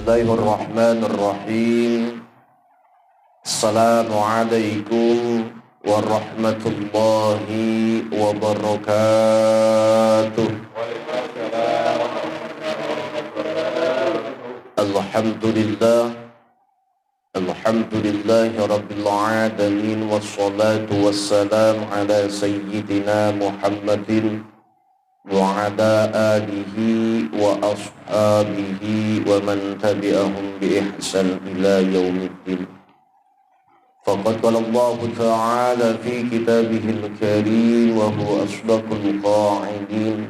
Bismillahirrahmanirrahim. Assalamualaikum warahmatullahi wabarakatuh. Alhamdulillah, alhamdulillahi rabbil alamin, wassalatu wassalamu ala sayyidina Muhammadin wa ala alihi wa ashabihi wa man tabi'ahum bi ihsan ila yaumiddin. Faqad qala Allah ta'ala fi kitabihil karim wa huwa asdaqul qa'ilin.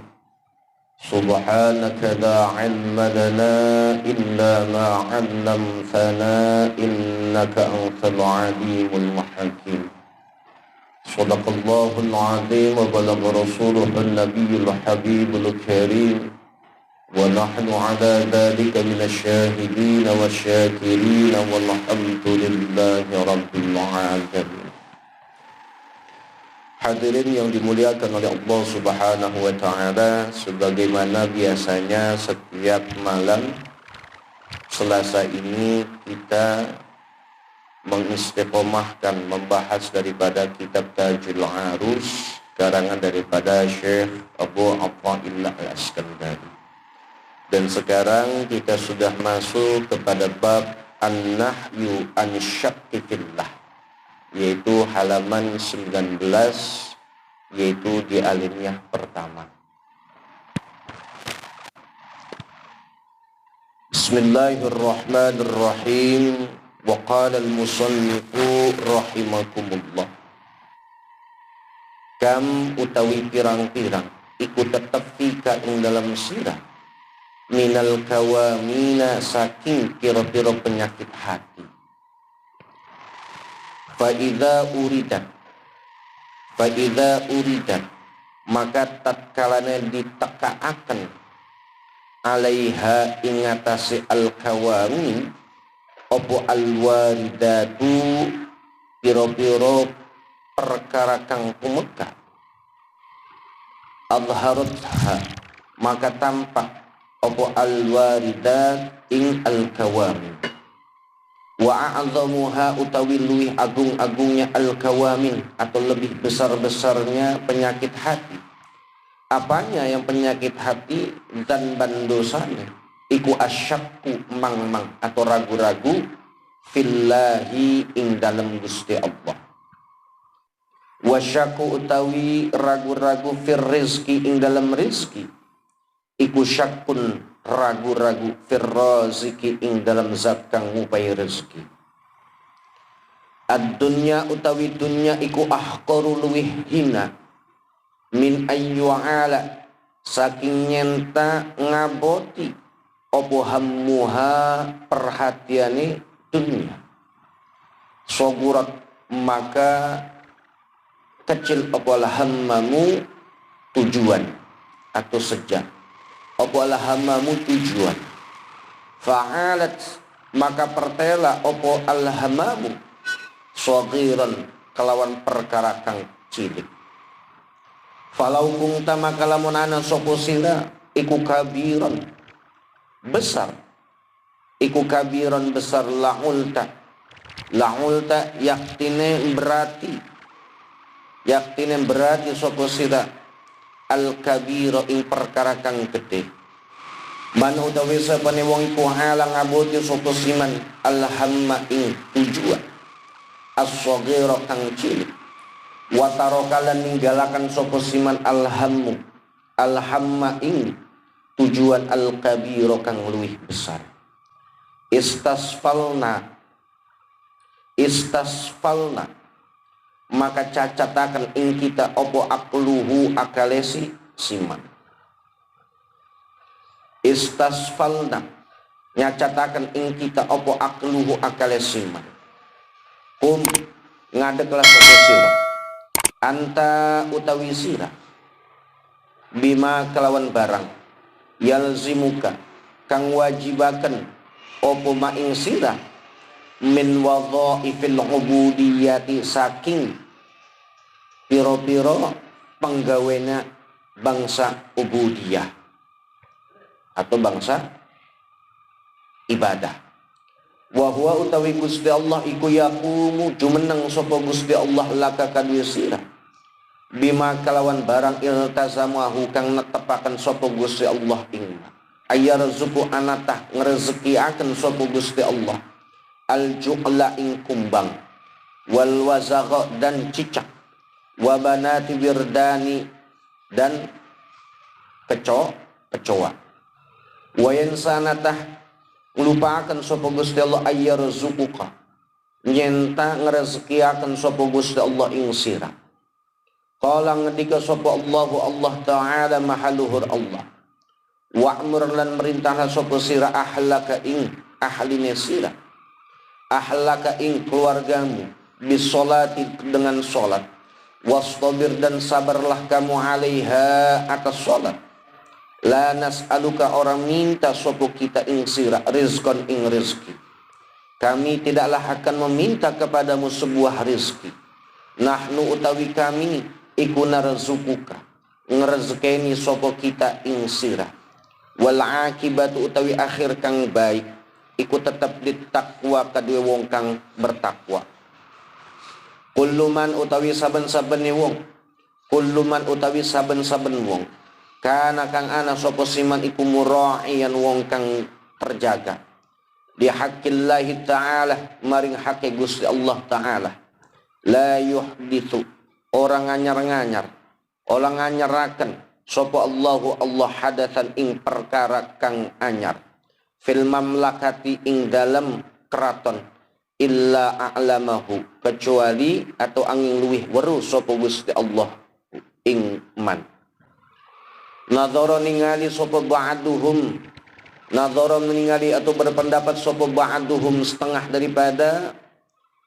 Subhanaka la 'ilma lana illa ma 'allamtana innaka antal 'alimul hakim. Sadaqallahul 'azim wa balagha rasuluhun nabiyyul habibul karim wa nahnu 'ala dhalika minasyahidin wasyakirin walhamdulillahi rabbil 'alamin. Hadirin yang dimuliakan oleh Allah Subhanahu wa taala, sebagaimana biasanya setiap malam Selasa ini kita mengistiqomahkan membahas daripada kitab Tajul Arus karangan daripada Syekh Abu Athaillah Al-Iskandari. Dan sekarang kita sudah masuk kepada bab An-Nahyu An-Syakki Fillah, yaitu halaman 19, yaitu di alinea pertama. Bismillahirrahmanirrahim. Wa qala al-musannifu rahimakumullah. Kam utawi pirang-pirang iku tetep tika ing dalam sirah minal kawamina saking pira-pira penyakit hati. Fa idza uridat maka tatkalana ditekaaken alaiha ing atase al-kawamin opo al-waridatu piro-piro perkara kang pumeka adharatha maka tampak opo al-waridat ing al-kawamin wa a'adhamuha utawi luwih agung-agungnya al-kawamin atau lebih besar-besarnya penyakit hati. Apanya yang penyakit hati dan bandosanya? Iku asyakku mang-mang atau ragu-ragu fillahi ing dalam Gusti Allah. Wasyaku utawi ragu-ragu fir rizki ing dalam rizki. Iku syakun ragu-ragu fir raziki ing dalam zat kang ngupai rizki. Ad-dunya utawi dunya iku ahqaru luwih hina min ayyu'ala saking nyenta ngaboti opo hammuha perhatiane dunia. Sogurat maka kecil opo hammamu tujuan atau sejak opo hammamu tujuan. Fa'alat maka pertela opo alhamamu sogiran kelawan perkara kang cilik. Falau kunta maka lamun ana sopo sila iku kabiran besar, iku kabiran besar la'ulta yaktine berarti sopo sira al-kabira ing perkara kang gede. Man utawi sapane wong iku halang ngaboti sopo siman al-hamma ing tujuan as-saghira kang cilik wa tarakalan ninggalakan sopo siman al-hamma ing tujuan al-kabiro kang luwih besar. Istasfalna maka cacatakan ing kita opo akluhu akalesi siman. Istasfalna nyacatakan ing kita opo akluhu akalesi siman. Kum ngadeklah opo sira anta utawi sira bima kelawan barang yalzimuka kang wajibaken opo maing sira min wadhaifil ubudiyati saking piro-piro penggawena bangsa ubudiyah atau bangsa ibadah. Wa huwa utawi Gusti Allah iku yaqumu jumeneng sapa Gusti Allah laka kadue sira bima kalawan barang iltazamahu kang netepaken sapa Gusti Allah ing ayarzuqu anatah ngrezekiaken sapa Gusti Allah al ju'la ing kumbang wal wazagha dan cicak wa banati wirdani dan kecoa wa yansanatah nglupaken sapa Gusti Allah ayarzuquka nyenta ngrezekiaken sapa Gusti Allah ing sira. Qala ngendika sapa Allah taala mahaluhur Allah wa'mur lan merintahna sapa sira ahlaka ing ahline sira ahlaka ing keluargamu bisolati dengan salat wastabir dan sabarlah kamu alaiha atas salat la nas'aluka orang minta sapa kita ing sira rizqan ing rizki kami tidaklah akan meminta kepadamu sebuah rizki nahnu utawi kami iku narzuquka ngrezekeni sapa kita ing sira wal akibatu utawi akhir kang baik iku tetep ditakwa kadue wong kang bertakwa. Kullu man utawi saben-saben wong kulluman utawi saben-saben wong kana kang ana sapa siman iku mura'iyan wong kang terjaga di haqqillahi ta'ala maring haqqi Gusti Allah ta'ala la yuhditsu orang nganyar-nganyar orang nganyaraken sapa Allahu Allah hadatsan ing perkara kang anyar fil mamlakati ing dalam keraton illa a'lamahu kecuali atau angin luwih weruh sapa Gusti Allah ing man. Nadhara ningali sapa ba'duhum nadhara ningali atau berpendapat sapa ba'duhum setengah daripada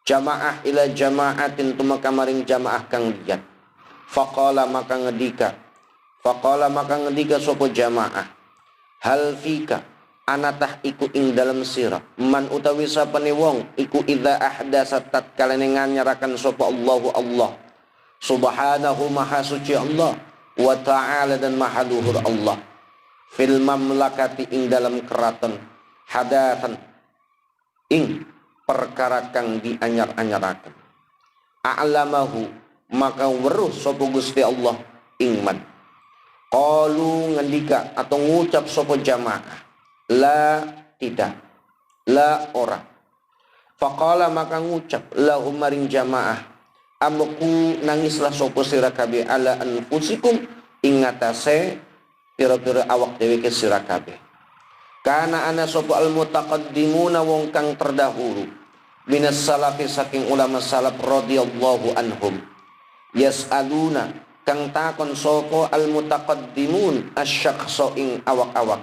jamaah ila jamaatin tumeka maring jamaah kang liat. Faqala maka ngedika sapa jamaah hal fika anatah iku ing dalam sira man utawi sapane wong iku idza ahdasa tatkala nganyaraken sapa Allahu Allah subhanahu maha suci Allah wa ta'ala dan maha luhur Allah fil mamlakati ing dalam keraton hadatsan ing perkara kang dianyar-anyaraken a'lamahu maka weruh sapa Gusti Allah ing man. Qalu ngendika atau ngucap sapa jamaah la tidak la ora faqala maka ngucap lahum maring jamaah amku nangislah sapa sira kabeh ala anfusikum ing ngatasé pira-pira awak dhewe ke sira kabeh kana ana sapa al mutaqaddimuna wong kang terdahulu minas salafi saking ulama salaf radhiyallahu anhum yas'aluna kang takon sapa al mutaqaddimun asyakhsa ing awak-awak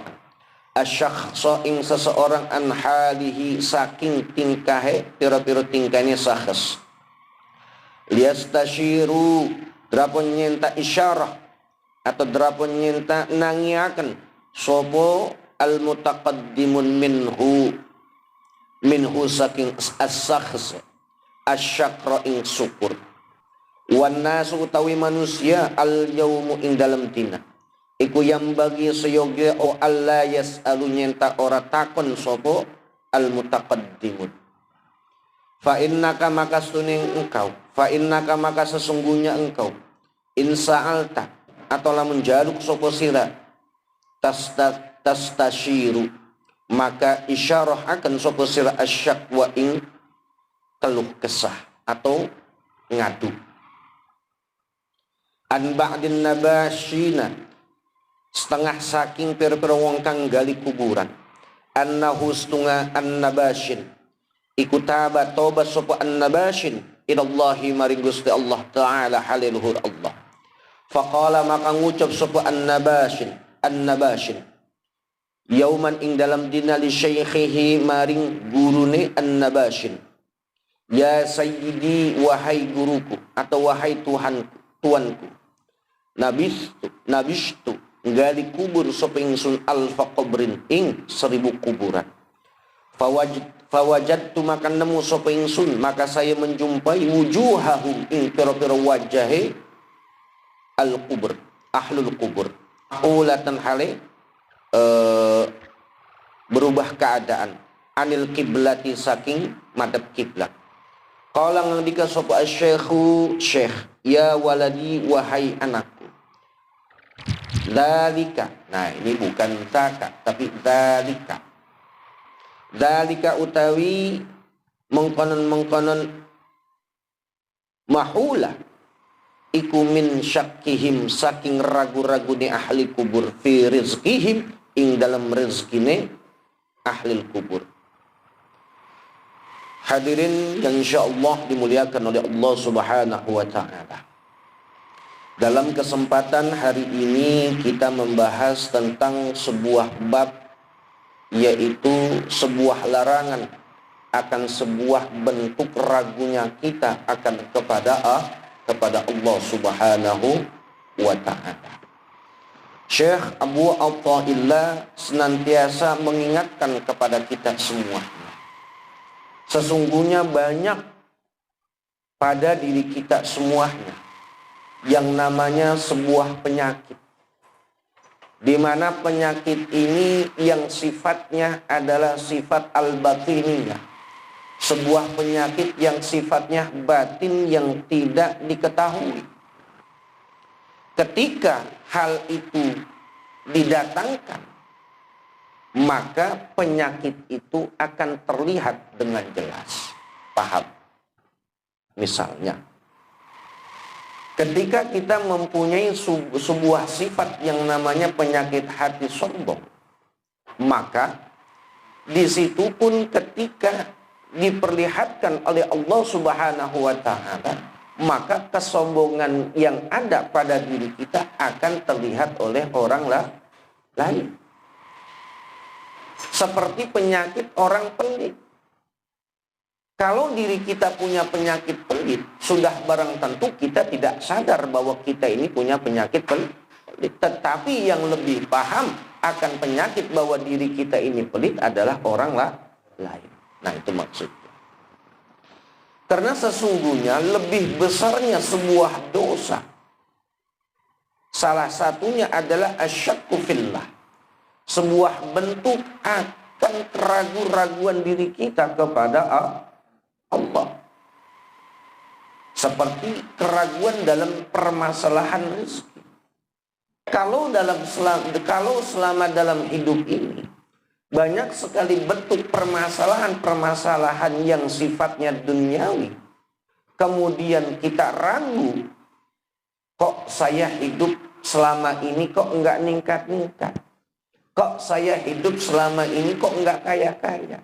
asyakhsa ing seseorang an halihi saking tingkahe pira-pira tingkahne sakhs liyastashiru drapon nyenta isyarah atau drapon nyenta nangiaken sapa al mutaqaddimun minhu saking as-sakhs asyakra ing syukur wan nasu utawi manusia al yaumu ing dalam dina iku yang bagi seyoge o Allah yas'alu nyenta ora takon sapa al mutaqaddimun fa innaka maka sesungguhnya engkau insa'alta atau lamun jaluk sapa sira tastashiru maka isyarah akan sapa sira asyakwa ing keluh kesah atau ngadu an ba'din nabashina setengah saking pira-pira wong kang gali kuburan annahu stunga an-nabashin iku toba sapa an-nabashin ilallahi maring Gusti Allah taala haliluhur Allah faqala maka ngucap sapa an-nabashin yauman ing dalam dina li syaikhihi maring gurune an-nabashin ya sayyidi wahai guruku atau wahai tuanku nabishtu gali kubur sapa ingsun alfa qabrin ing 1000 kuburan fawajadtu maka nemu sapa ingsun maka saya menjumpai wujuhahum ing pira-pira wajahe al-kubur ahlul kubur ulatan hale berubah keadaan anil kiblati saking madhab kiblat. Qala ngendika sapa asy-syaikhu syekh, ya waladi wahai anakku. Dzalika. Nah, ini bukan zaka tapi dzalika. Dzalika utawi mengkonon-mengkonon mahula iku min syakkihim saking ragu-ragune ahli kubur fi rizqihim ing dalam rezekine ahli kubur. Hadirin yang insyaallah dimuliakan oleh Allah Subhanahu wa taala. Dalam kesempatan hari ini kita membahas tentang sebuah bab, yaitu sebuah larangan akan sebuah bentuk ragunya kita akan kepada Allah Subhanahu wa taala. Syekh Abu Athaillah senantiasa mengingatkan kepada kita semua. Sesungguhnya banyak pada diri kita semuanya yang namanya sebuah penyakit, di mana penyakit ini yang sifatnya adalah sifat al-batiniyah, sebuah penyakit yang sifatnya batin yang tidak diketahui. Ketika hal itu didatangkan, maka penyakit itu akan terlihat dengan jelas. Paham? Misalnya, ketika kita mempunyai sebuah sifat yang namanya penyakit hati sombong, maka di situ pun ketika diperlihatkan oleh Allah Subhanahu wa taala, maka kesombongan yang ada pada diri kita akan terlihat oleh orang lain. Seperti penyakit orang pelit. Kalau diri kita punya penyakit pelit, sudah barang tentu kita tidak sadar bahwa kita ini punya penyakit pelit. Tetapi yang lebih paham akan penyakit bahwa diri kita ini pelit adalah orang lain. Nah, itu maksudnya. Karena sesungguhnya lebih besarnya sebuah dosa, salah satunya adalah asyakku fillah. Sebuah bentuk akan keraguan-raguan diri kita kepada Allah. Seperti keraguan dalam permasalahan rezeki. Kalau selama dalam hidup ini banyak sekali bentuk permasalahan-permasalahan yang sifatnya duniawi, kemudian kita ragu, kok saya hidup selama ini kok enggak ningkat-ningkat, kok saya hidup selama ini kok enggak kaya-kaya.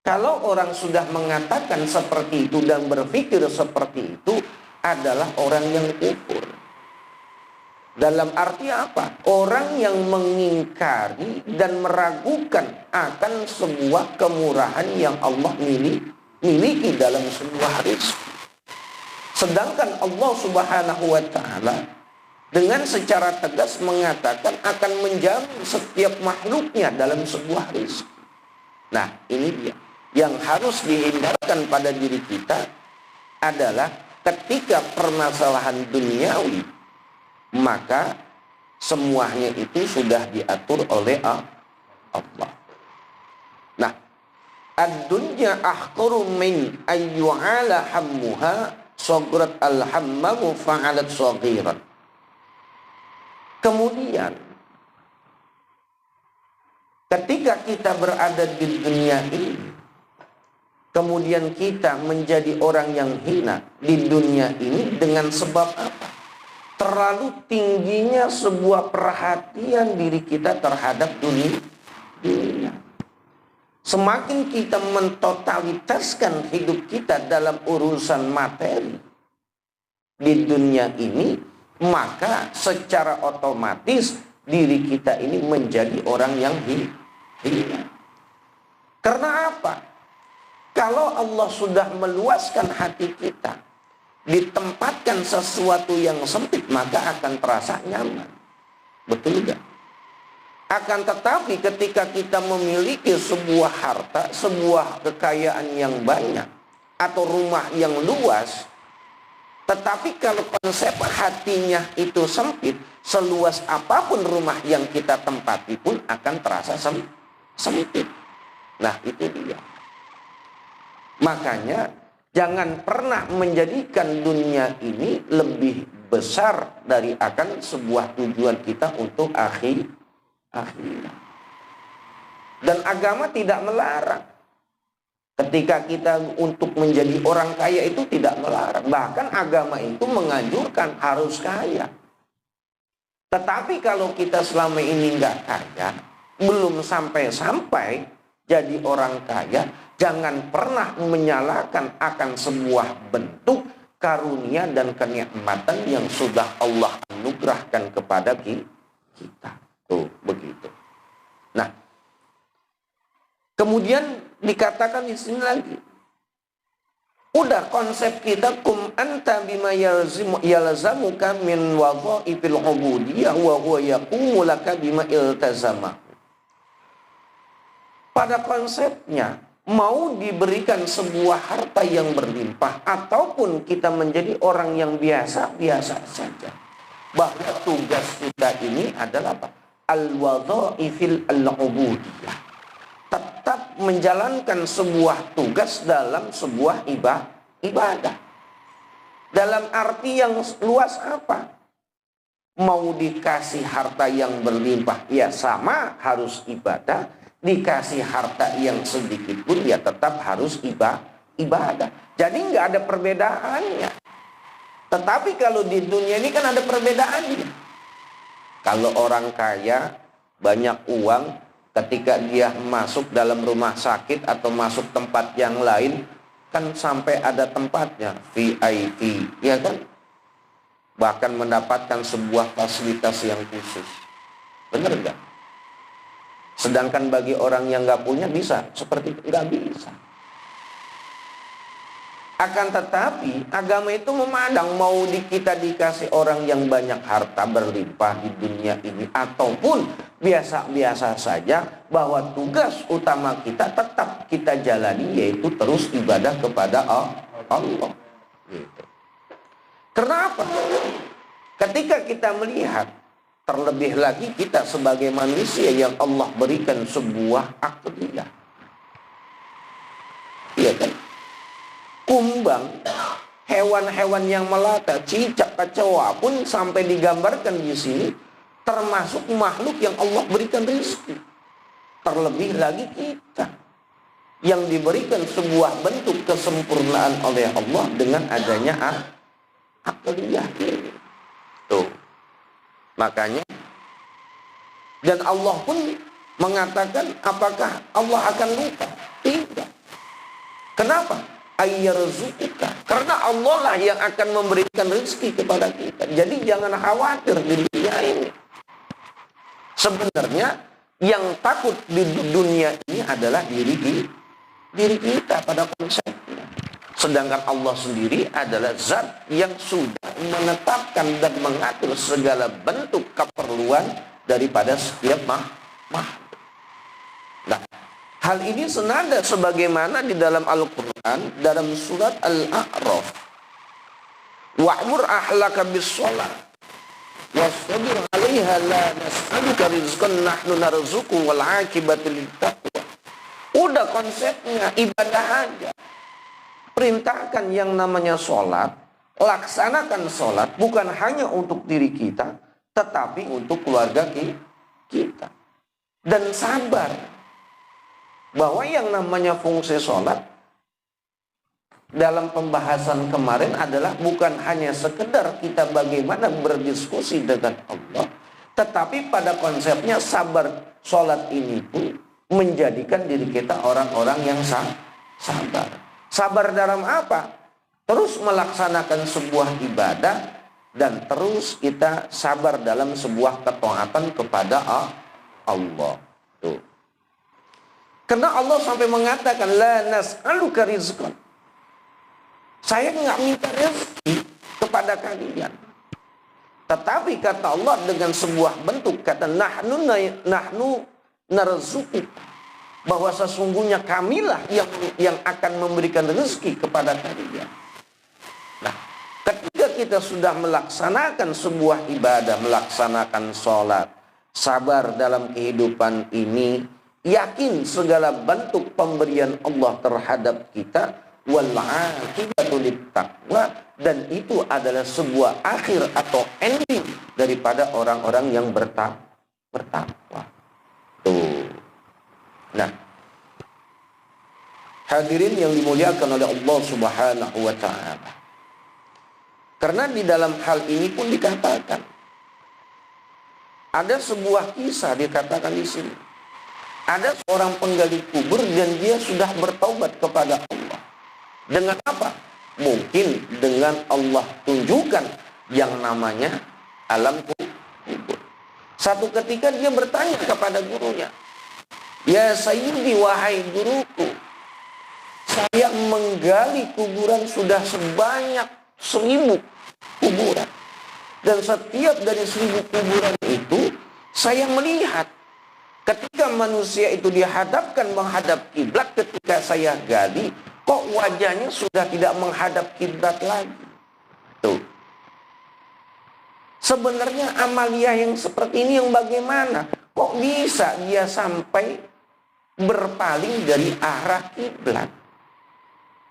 Kalau orang sudah mengatakan seperti itu dan berpikir seperti itu, adalah orang yang kufur. Dalam arti apa? Orang yang mengingkari dan meragukan akan sebuah kemurahan yang Allah miliki dalam sebuah rezeki. Sedangkan Allah Subhanahu wa taala dengan secara tegas mengatakan akan menjamin setiap makhluknya dalam sebuah rezeki. Nah, ini dia yang harus dihindarkan pada diri kita adalah ketika permasalahan duniawi, maka semuanya itu sudah diatur oleh Allah. Nah, ad-dunya ahqaru min ayyu'ala hammuha sagrat al-hammamu fa'alat saghiran. Kemudian ketika kita berada di dunia ini, kemudian kita menjadi orang yang hina di dunia ini dengan sebab apa? Terlalu tingginya sebuah perhatian diri kita terhadap dunia. Semakin kita mentotalitaskan hidup kita dalam urusan materi di dunia ini, maka secara otomatis diri kita ini menjadi orang yang hina. Karena apa? Kalau Allah sudah meluaskan hati kita, ditempatkan sesuatu yang sempit, maka akan terasa nyaman. Betul gak? Akan tetapi ketika kita memiliki sebuah harta, sebuah kekayaan yang banyak, atau rumah yang luas, tetapi kalau konsep hatinya itu sempit, seluas apapun rumah yang kita tempati pun akan terasa sempit. Nah, itu dia. Makanya jangan pernah menjadikan dunia ini lebih besar dari akan sebuah tujuan kita untuk akhirat. Dan agama tidak melarang. Ketika kita untuk menjadi orang kaya itu tidak melarang. Bahkan agama itu menganjurkan harus kaya. Tetapi kalau kita selama ini nggak kaya, belum sampai-sampai jadi orang kaya, jangan pernah menyalahkan akan sebuah bentuk karunia dan kenikmatan yang sudah Allah anugerahkan kepada kita. Tuh, begitu. Nah, kemudian dikatakan di sini lagi, udah konsep kita kum anta bima yalzamuka min wadhaifil ubudiyah wa huwa yaqumu laka bima iltazama. Pada konsepnya mau diberikan sebuah harta yang berlimpah ataupun kita menjadi orang yang biasa-biasa saja, bahwa tugas kita ini adalah apa? Al-wadhaifil al-ubudiyah. Tetap menjalankan sebuah tugas dalam sebuah ibadah. Dalam arti yang luas apa? Mau dikasih harta yang berlimpah, ya sama harus ibadah. Dikasih harta yang sedikit pun, ya tetap harus ibadah. Jadi nggak ada perbedaannya. Tetapi kalau di dunia ini kan ada perbedaannya. Kalau orang kaya, banyak uang, ketika dia masuk dalam rumah sakit atau masuk tempat yang lain, kan sampai ada tempatnya, VIP, ya kan? Bahkan mendapatkan sebuah fasilitas yang khusus. Benar nggak? Sedangkan bagi orang yang nggak punya bisa seperti itu, nggak bisa. Akan tetapi agama itu memandang mau kita dikasih orang yang banyak harta berlimpah di dunia ini ataupun biasa-biasa saja, bahwa tugas utama kita tetap kita jalani, yaitu terus ibadah kepada Allah. Gitu. Kenapa? Ketika kita melihat, terlebih lagi kita sebagai manusia yang Allah berikan sebuah akliyah, iya kan? Kumbang, hewan-hewan yang melata, cicak, kecoa pun sampai digambarkan di sini termasuk makhluk yang Allah berikan rezeki. Terlebih lagi kita yang diberikan sebuah bentuk kesempurnaan oleh Allah dengan adanya akliyah ini. Tuh. Makanya, dan Allah pun mengatakan, apakah Allah akan lupa? Tidak. Kenapa? Ayyarzuqka. Karena Allah lah yang akan memberikan rezeki kepada kita. Jadi jangan khawatir di dunia ini. Sebenarnya yang takut di dunia ini adalah diri kita pada konsepnya. Sedangkan Allah sendiri adalah zat yang sudah menetapkan dan mengatur segala bentuk keperluan daripada setiap makhluk. Nah, hal ini senada sebagaimana di dalam Al-Quran, dalam surat Al-A'raf. Wa'mur ahlaka bis-sholat wastabir 'alaiha la nas'aluka rizqan nahnu narzuqu wal 'aqibatu lit-taqwa. Udah konsepnya ibadah aja. Perintahkan yang namanya sholat, laksanakan sholat bukan hanya untuk diri kita, tetapi untuk keluarga kita. Dan sabar, bahwa yang namanya fungsi sholat dalam pembahasan kemarin adalah bukan hanya sekedar kita bagaimana berdiskusi dengan Allah, tetapi pada konsepnya sabar sholat ini pun menjadikan diri kita orang-orang yang sabar. Sabar dalam apa? Terus melaksanakan sebuah ibadah dan terus kita sabar dalam sebuah ketaatan kepada Allah. Tuh. Karena Allah sampai mengatakan la nas'aluka rizqan. Saya nggak minta rezeki kepada kalian. Tetapi kata Allah dengan sebuah bentuk, kata nahnu narzuquk, bahwa sesungguhnya kamilah yang akan memberikan rezeki kepada kalian. Nah, ketika kita sudah melaksanakan sebuah ibadah, melaksanakan sholat, sabar dalam kehidupan ini, yakin segala bentuk pemberian Allah terhadap kita, wal aqibatu littaqwa, dan itu adalah sebuah akhir atau ending daripada orang-orang yang bertakwa. Tuh. Nah, hadirin yang dimuliakan oleh Allah Subhanahu wa taala. Karena di dalam hal ini pun dikatakan, ada sebuah kisah dikatakan di sini. Ada seorang penggali kubur dan dia sudah bertaubat kepada Allah. Dengan apa? Mungkin dengan Allah tunjukkan yang namanya alam kubur. Satu ketika dia bertanya kepada gurunya, "Ya Sayyidi, wahai guruku, saya menggali kuburan sudah sebanyak 1000 kuburan. Dan setiap dari 1000 kuburan itu, saya melihat ketika manusia itu dihadapkan menghadap kiblat ketika saya gali, kok wajahnya sudah tidak menghadap kiblat lagi." Tuh. Sebenarnya amalia yang seperti ini yang bagaimana? Kok bisa dia sampai berpaling dari arah kiblat?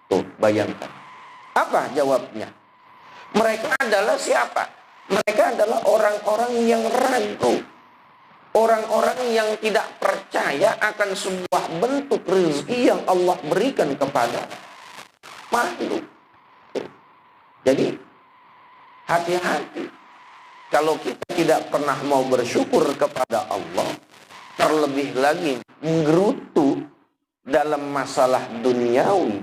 Tuh, bayangkan. Apa jawabnya? Mereka adalah siapa? Mereka adalah orang-orang yang ragu. Orang-orang yang tidak percaya akan sebuah bentuk rezeki yang Allah berikan kepada makhluk. Jadi, hati-hati. Kalau kita tidak pernah mau bersyukur kepada Allah, terlebih lagi menggerutu dalam masalah duniawi,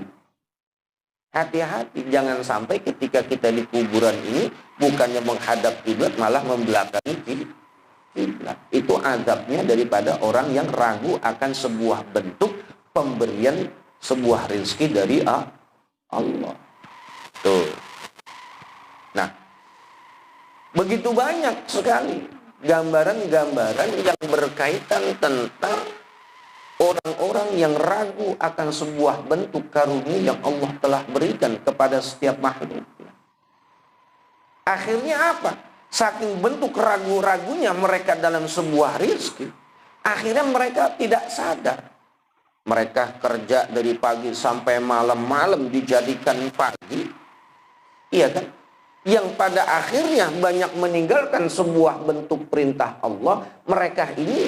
hati-hati. Jangan sampai ketika kita di kuburan ini bukannya menghadap kiblat malah membelakangi kiblat. Itu azabnya daripada orang yang ragu akan sebuah bentuk pemberian sebuah rezeki dari Allah. Tuh. Nah, begitu banyak sekali gambaran-gambaran yang berkaitan tentang orang-orang yang ragu akan sebuah bentuk karunia yang Allah telah berikan kepada setiap makhluk. Akhirnya apa? Saking bentuk ragu-ragunya mereka dalam sebuah rezeki, akhirnya mereka tidak sadar. Mereka kerja dari pagi sampai malam-malam dijadikan pagi. Iya kan? Yang pada akhirnya banyak meninggalkan sebuah bentuk perintah Allah. Mereka ini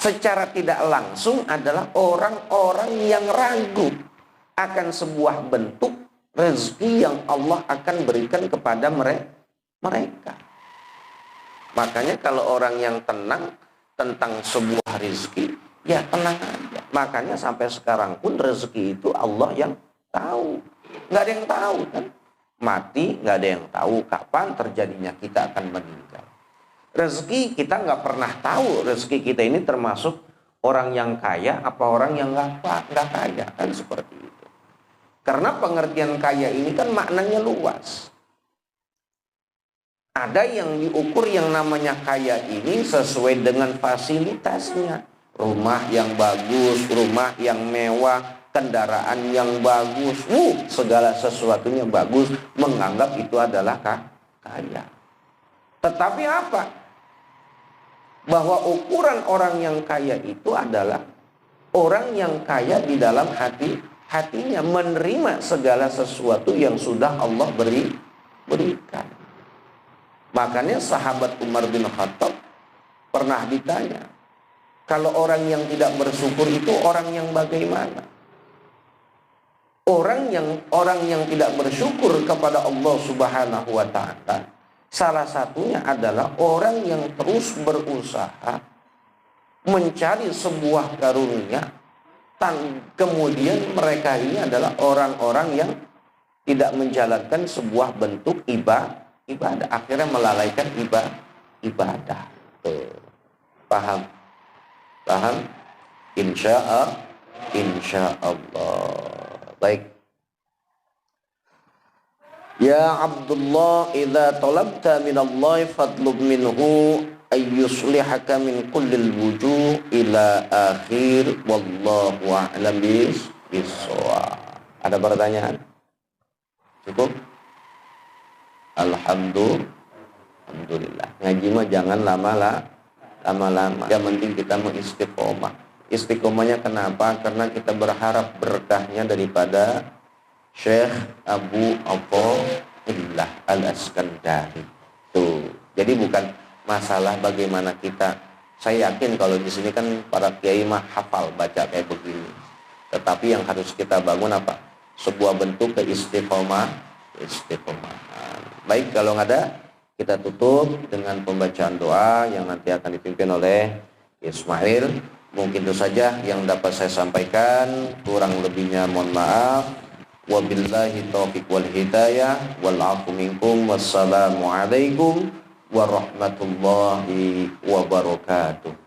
secara tidak langsung adalah orang-orang yang ragu akan sebuah bentuk rezeki yang Allah akan berikan kepada mereka. Makanya kalau orang yang tenang tentang sebuah rezeki, ya tenang aja. Makanya sampai sekarang pun rezeki itu Allah yang tahu. Nggak ada yang tahu kan. Mati nggak ada yang tahu kapan terjadinya kita akan meninggal. Rezeki kita nggak pernah tahu. Rezeki kita ini termasuk orang yang kaya apa orang yang nggak kaya, kan seperti itu. Karena pengertian kaya ini kan maknanya luas. Ada yang diukur yang namanya kaya ini sesuai dengan fasilitasnya. Rumah yang bagus, rumah yang mewah, kendaraan yang bagus, segala sesuatunya bagus, menganggap itu adalah kaya. Tetapi apa? Bahwa ukuran orang yang kaya itu adalah orang yang kaya di dalam hatinya menerima segala sesuatu yang sudah Allah berikan. Makanya sahabat Umar bin Khattab pernah ditanya, kalau orang yang tidak bersyukur itu orang yang bagaimana? Orang yang tidak bersyukur kepada Allah Subhanahu wa taala, salah satunya adalah orang yang terus berusaha mencari sebuah karunia, kemudian mereka ini adalah orang-orang yang tidak menjalankan sebuah bentuk ibadah, akhirnya melalaikan ibadah. Paham? Insya Allah. Baik. Ya Abdullah, idza talabta min Allah fadlub minhu ayyuslihaka min kullil wujuh ila akhir wallahu a'lam bis-shawab. Ada pertanyaan? Cukup? Alhamdulillah. Ngaji mah jangan lama-lama. Yang penting kita mengistiqomah. Istiqomahnya kenapa? Karena kita berharap berkahnya daripada Syekh Abu Athaillah Al-Askandari. Tuh. Jadi bukan masalah bagaimana kita. Saya yakin kalau di sini kan para kiai mah hafal baca kayak begini. Tetapi yang harus kita bangun apa? Sebuah bentuk keistiqomahan. Baik, kalau nggak ada, kita tutup dengan pembacaan doa yang nanti akan dipimpin oleh Ismail. Mungkin itu saja yang dapat saya sampaikan. Kurang lebihnya mohon maaf. Wabillahi taufiq wal hidayah wal afu minkum. Wassalamualaikum warahmatullahi wabarakatuh.